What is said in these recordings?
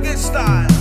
reggae style.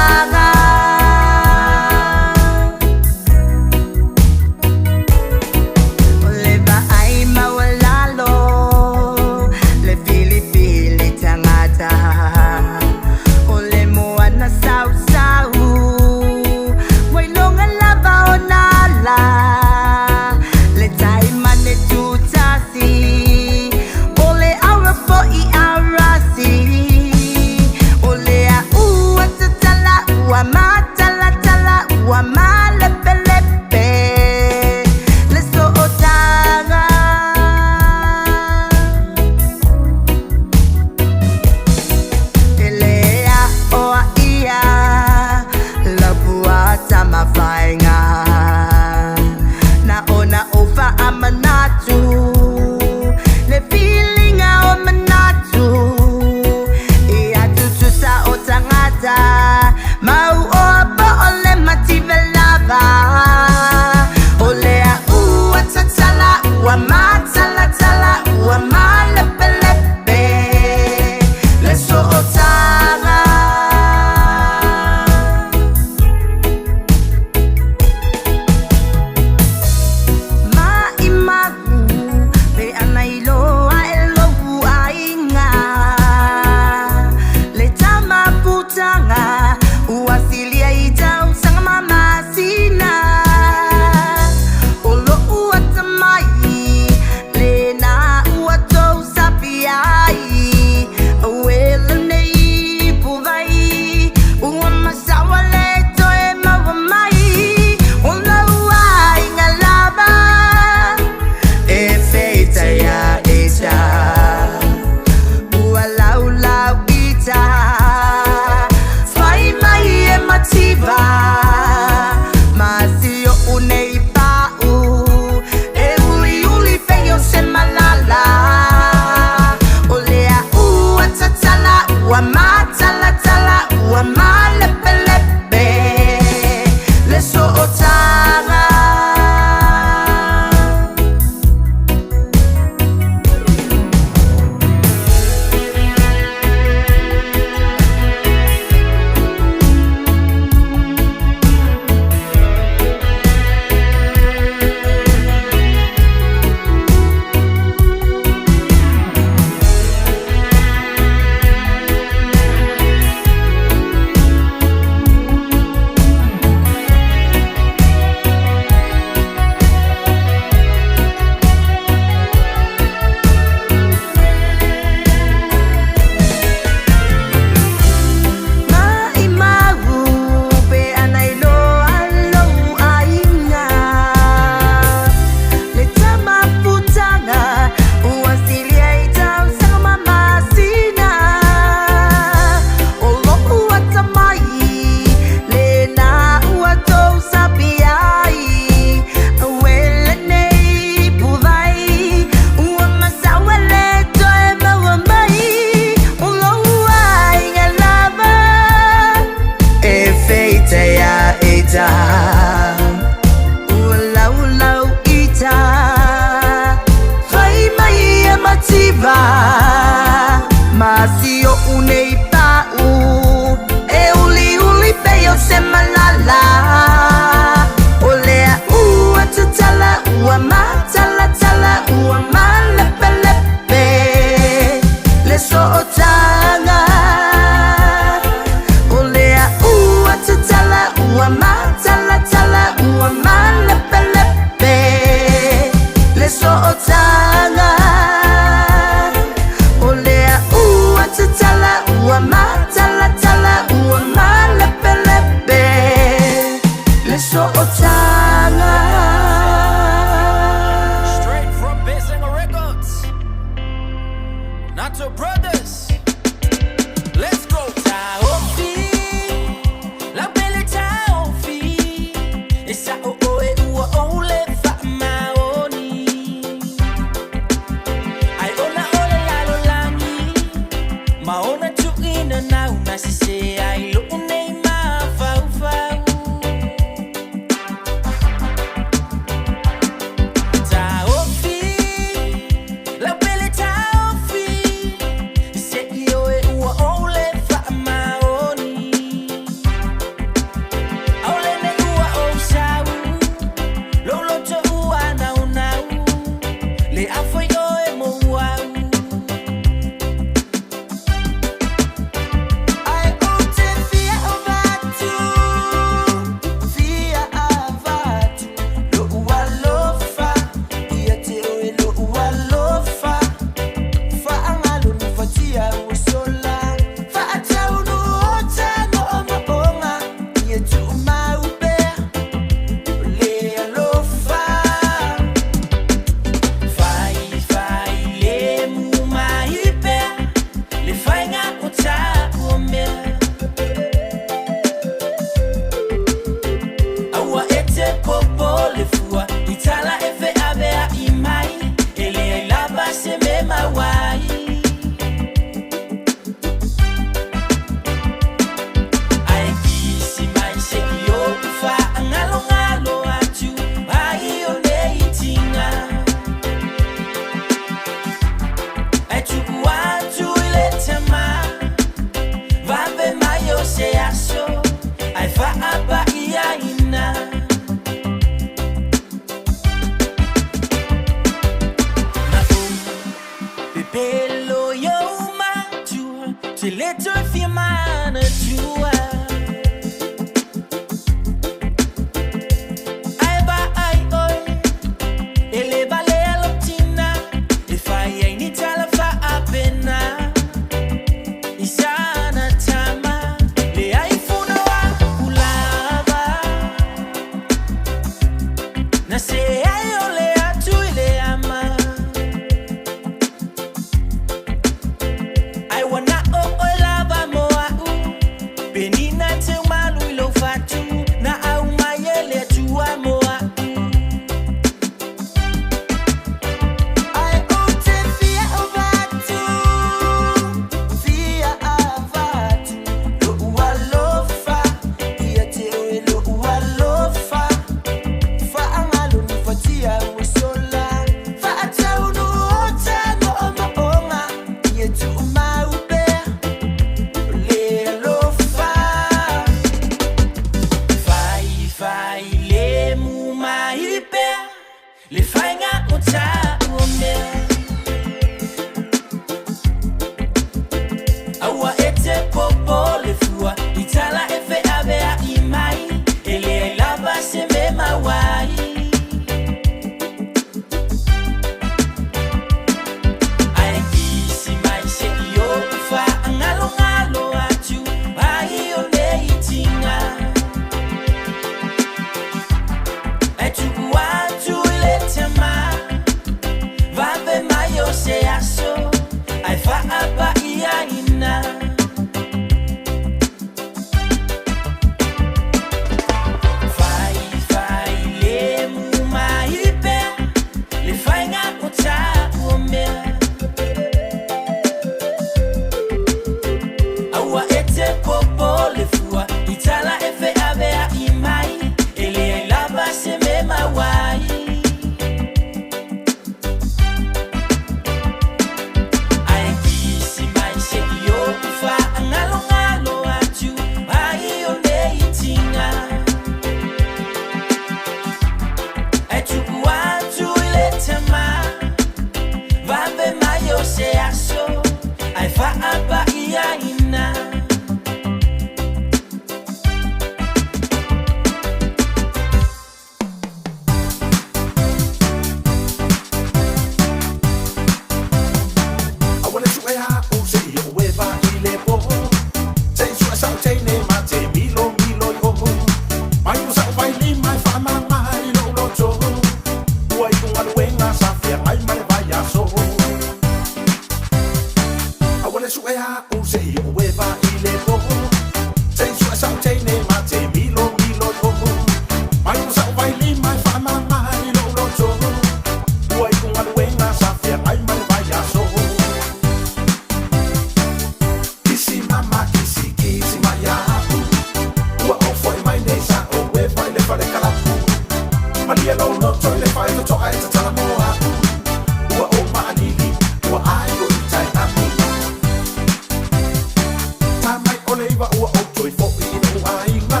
va ua o toi fo I no ainga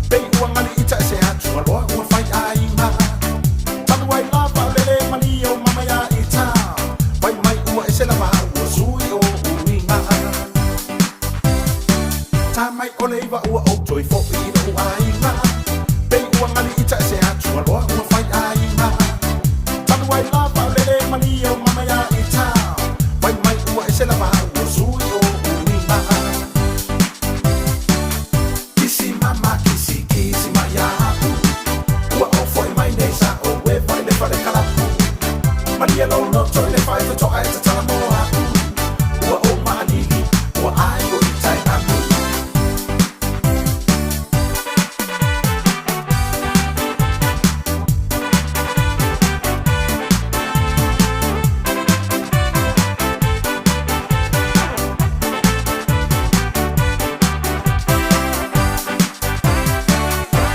Pei ua ngani ita e se atu a loa ua fai ainga Tanu ai la pa lele mani o mama ya ita Vai mai ua e se la maa ua sui o uinga Ta mai o le va ua o toi fo I no ainga Pei ua ngani ita e se atu a loa ua fai ainga Tanu ai la pa lele mani o mama ya ita Vai mai ua e se la maa ua sui o uinga Kisi mama kisi kisi maya Ua o foi mai nei sa o we vai le fare kalapu Maria lo no toi le fai to ai te tala moa Ua o maanili ua ai o I tai amu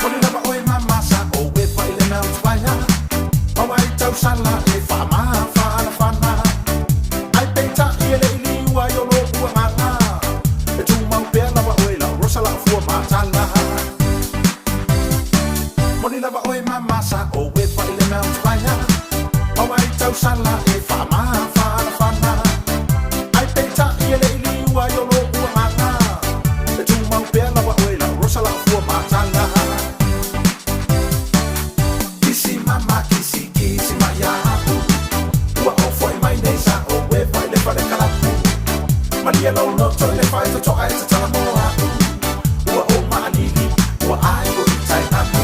Moni lava oi mama sa o we vai le mau twaia Mawai tau sala e wha maa whaana whana Ai peita I ele ili ua I ono ua nganga E tu mau pea lava oi la rosa la fua matala Moni lava oi mama sa o we vai le mau twaia Mawai tau sala e wha maa whaana whana Ai peita I ele ili ua I ono ua nganga E tu mau pea lava oi la rosa la fua matala Kisi mama kisi kisi maya Ua o foi mai nei sa o we vai le fare kalapu Maria lo no toi le fai to ai te tala moa Ua o maanili ua ai o I tai amu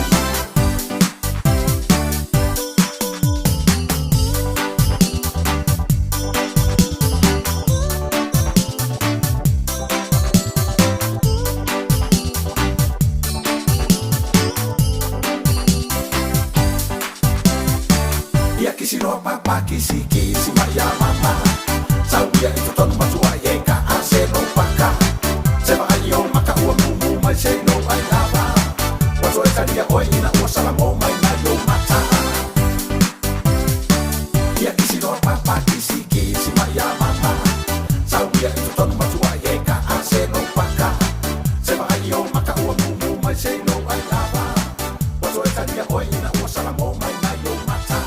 Ia kisi roa papa kisi kisi maya mama Sauia I to tonu matua I e ka a se no paka Se va ai o maka ua mumu mai se no ai lava Wato e taria oi ina ua salamo mai mai o mata Ia kisi roa papa kisi kisi maya mama Sauia I to tonu matua I e ka a se no paka Se va ai o maka ua mumu mai se no ai lava Wato e taria oi ina ua salamo mai mai o mata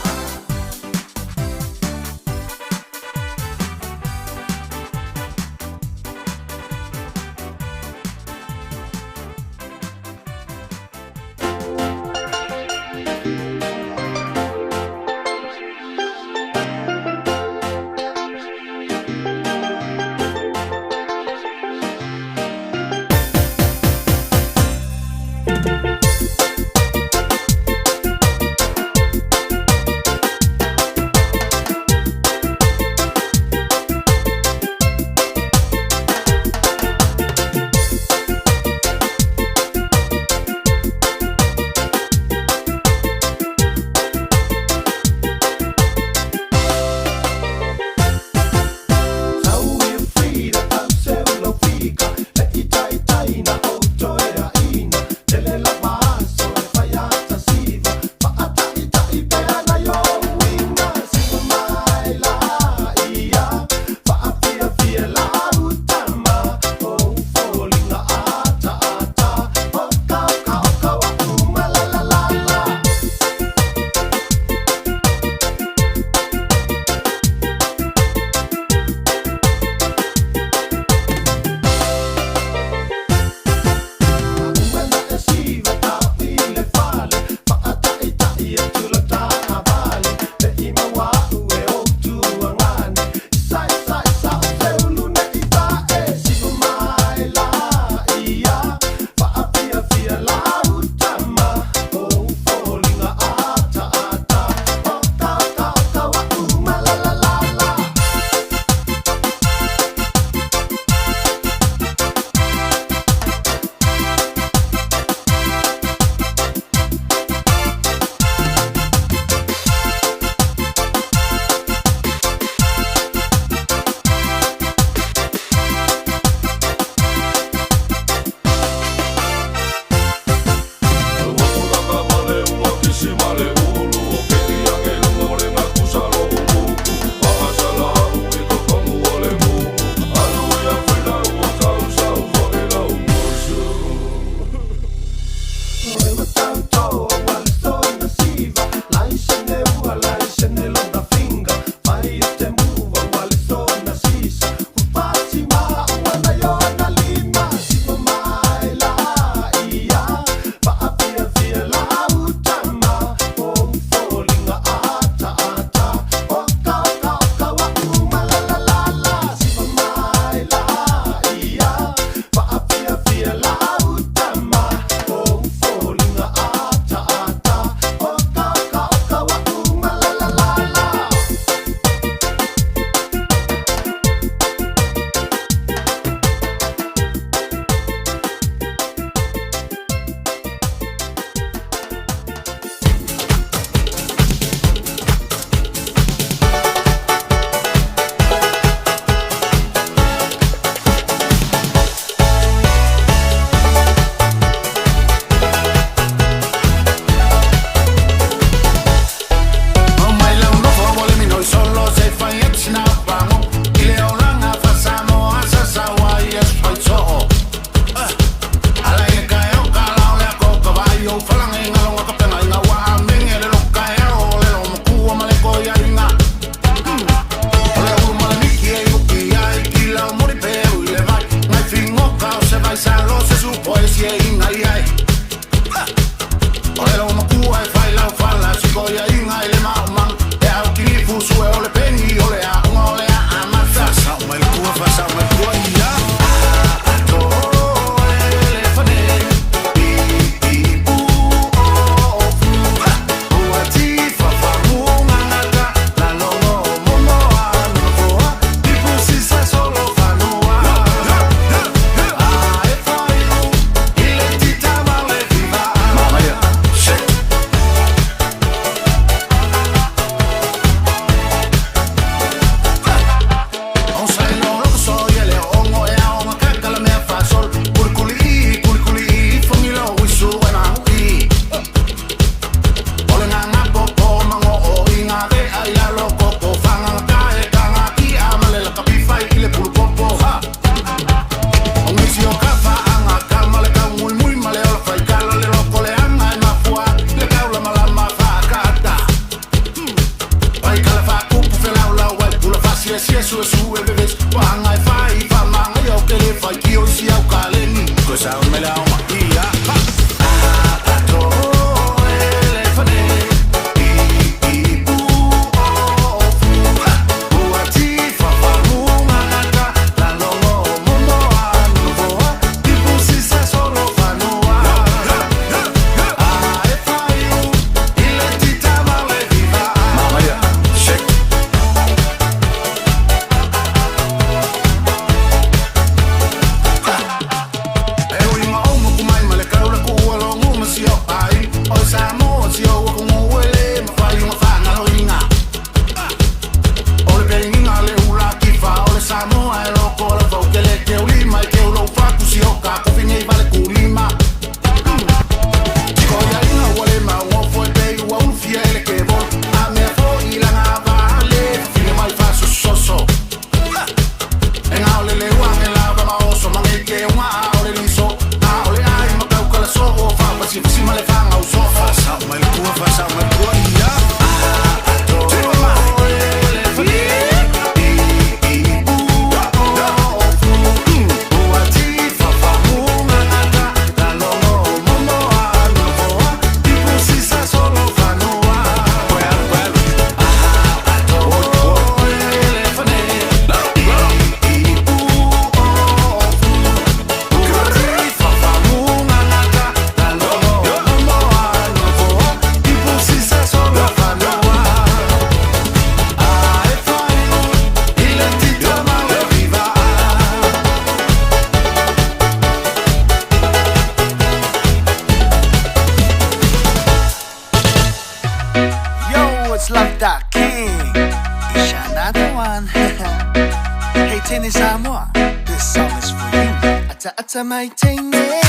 in Samoa. This song is for you. Ata mai teine,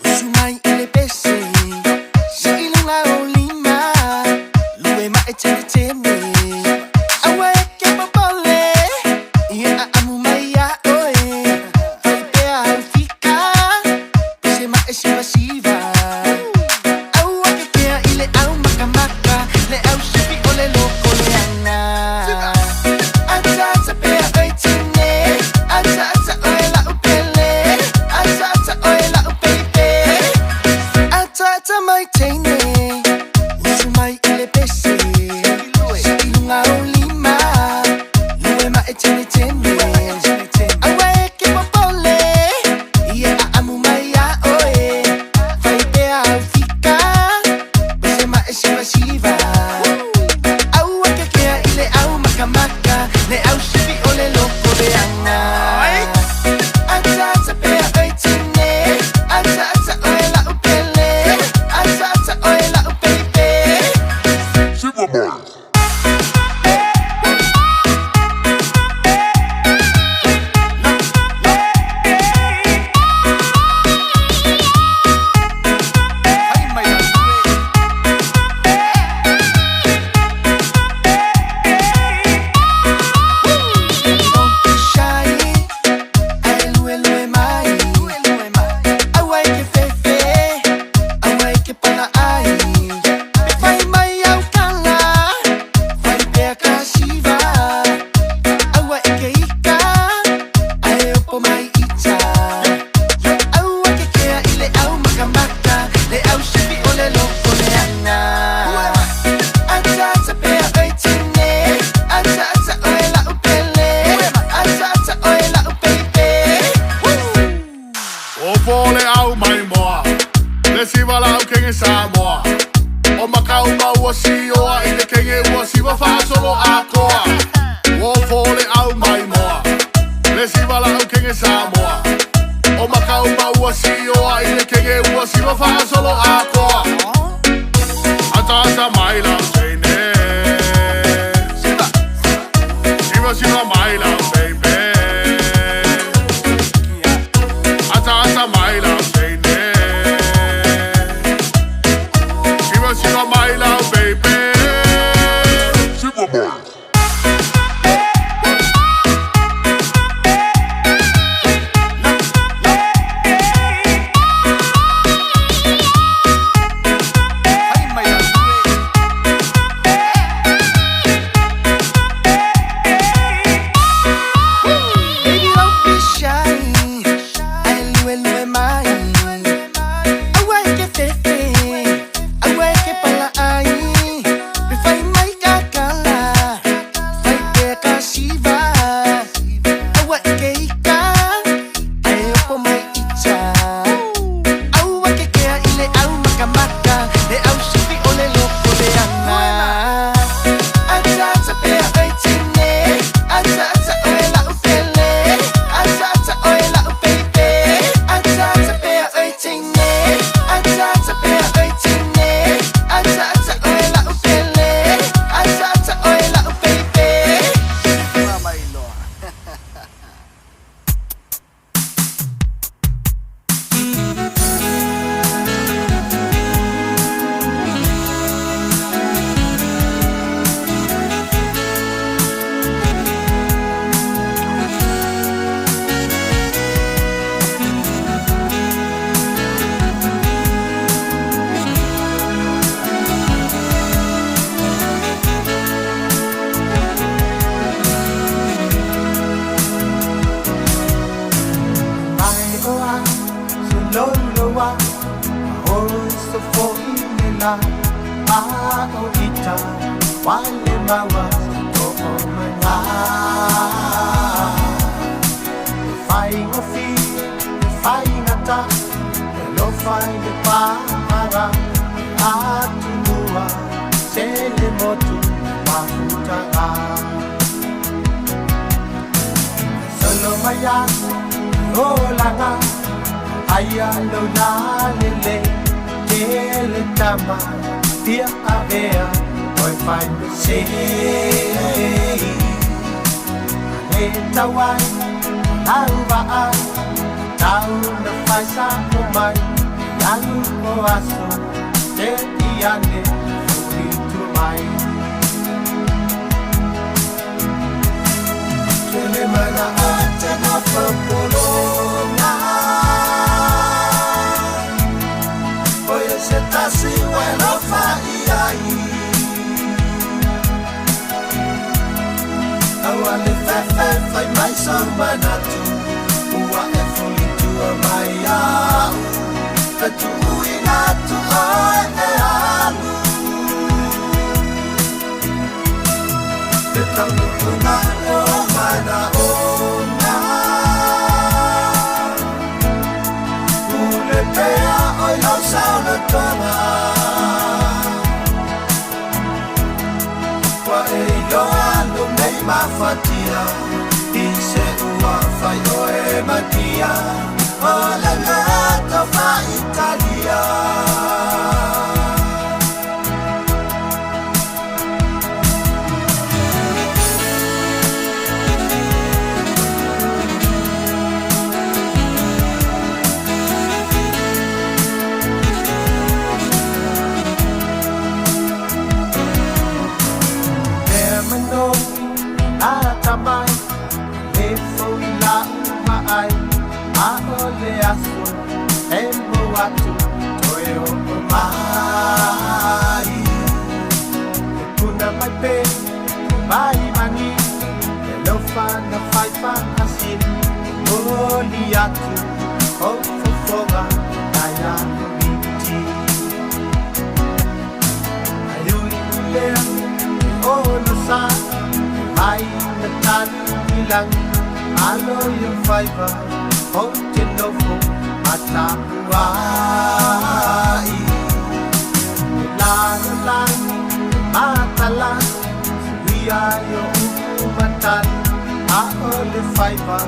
usumai ile pese. Si ilunga olima, luwe ma etene tene. Awa eke babole, ye amu maya oe. Faipea halfika, pese ma ese masiva. Awa kekea ile au makamaka, le au sipi ole loko le ana. Le si wala au kenge Samoa. O makau mau si oa i le kenge ua si wa fa solo a koa. O fole au mai moa. Le si wala au kenge Samoa. O makau mau si oa i le kenge ua si wa fa solo a koa. Ata sa mai la teine. Siva mai la baby. Ata mai la teine. Siva mai la baby. Siva mai. Alo yung fiber, oh, you know, matapuan. faipa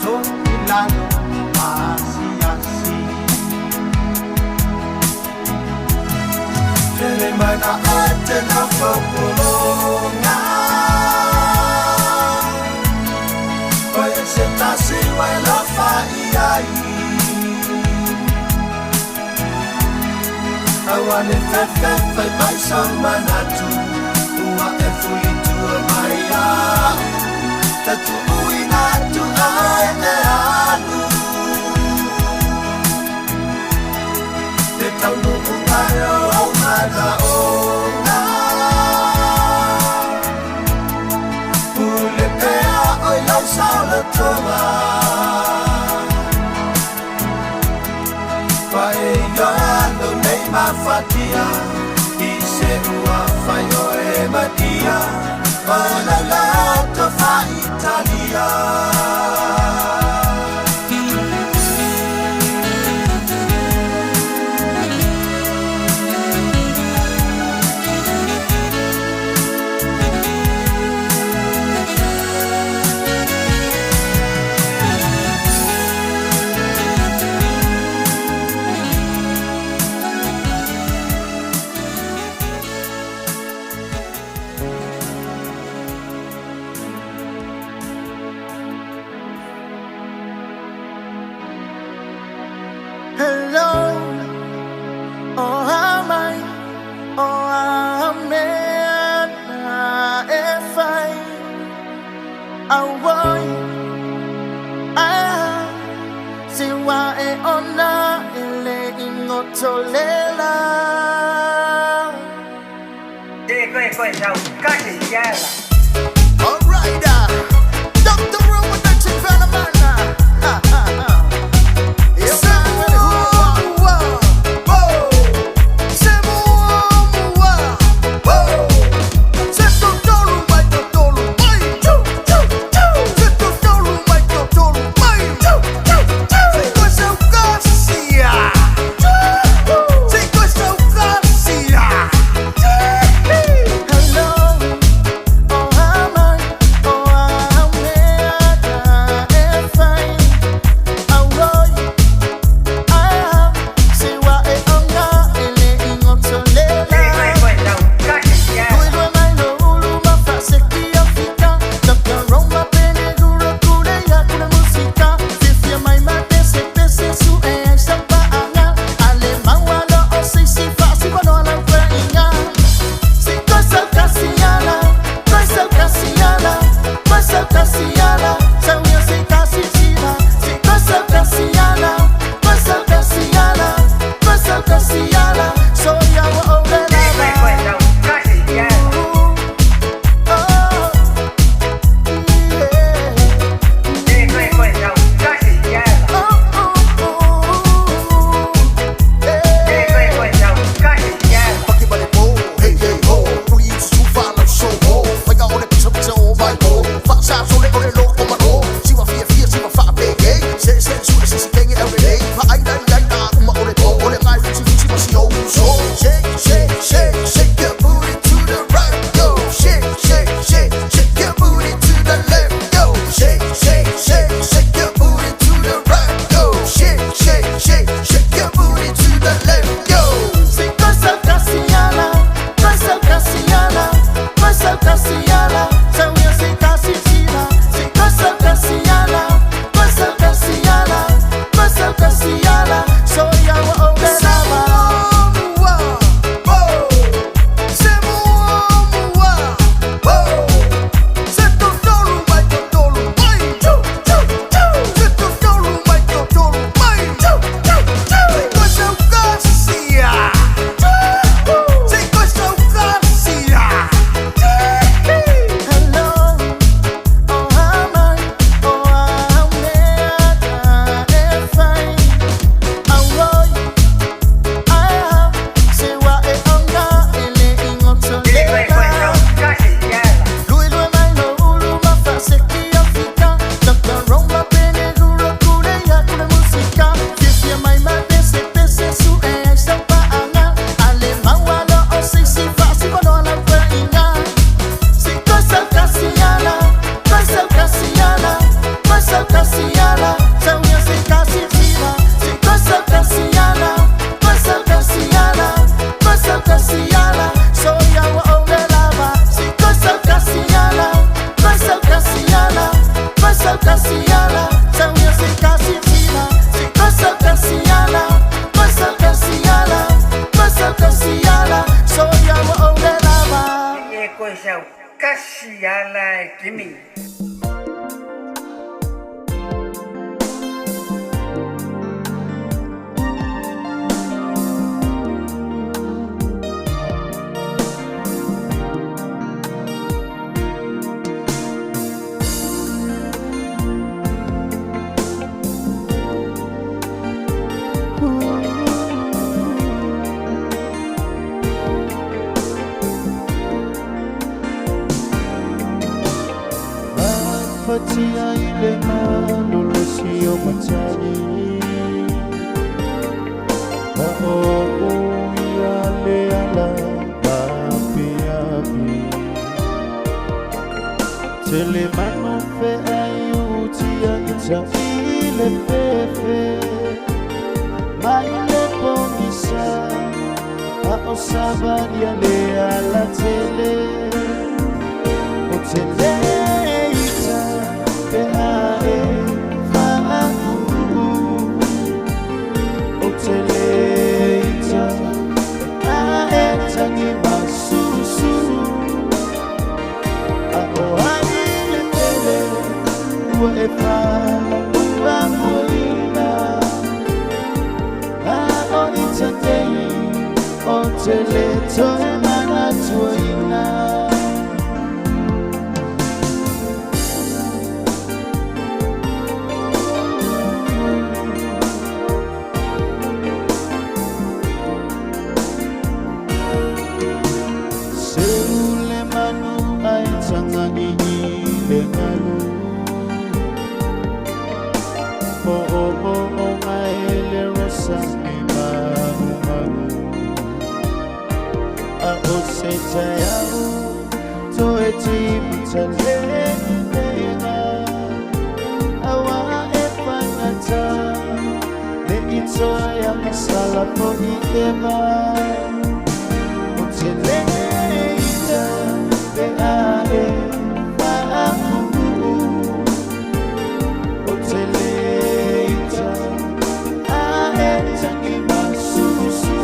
to ilalo asiasi Tele mana ate na fopulonga Oye se tasi wai la faiai Awane fefe fai mai sang manatu Ua e fui tua mai a Tatu ui natu ai e anu Te tau nuku ai o mana o nga Ule pea oi lau sao le tonga Pae yoa no nei mafatia I se ua fai o e madia Ola la to fa Italia Hello, oh amai, oh amen, if I want, si wa e ona ele ingotolela. All right, Dr. Roman, that's in front of me. tia ile malulosio matani yale ala api telemano fe ayutia ita ile pepe maile pomisa osaba yale ala tele oteleita behae faaku oteleita aetangi basusu aohani tele uefa uamuina aoitatei oteleto emana tuina Seule manu aitanga ile ngalu ngaele rosa oseta yao toeti mtalena awa efanata le itoya masala po ikema uteleita beae faamu uteleita aetangi masusu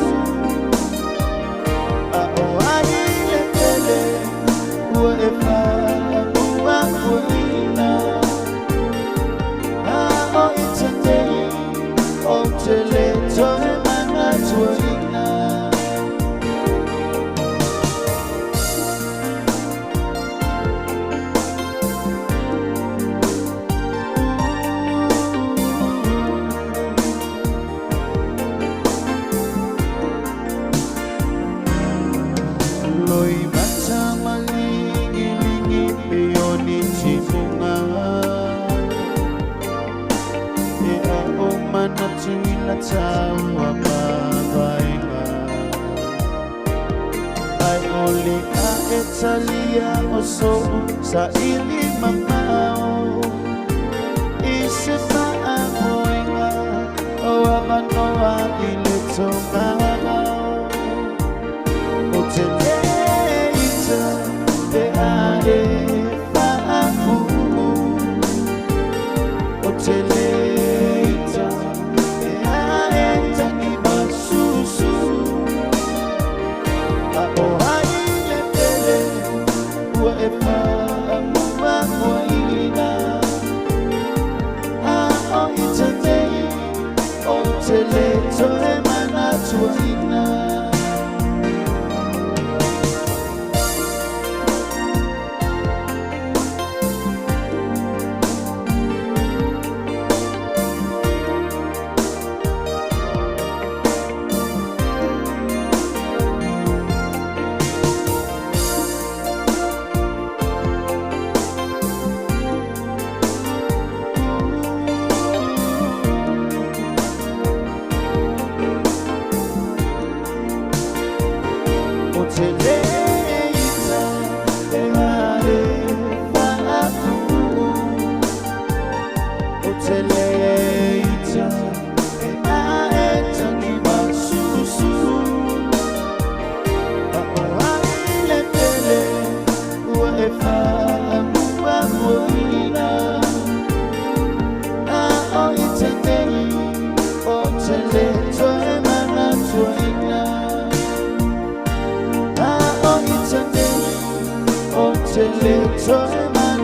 Italia oso sa ili mamao isipa amoinga o amanoa ile tomao oteleita beae faamu oteleita beae tangi basusu Little man,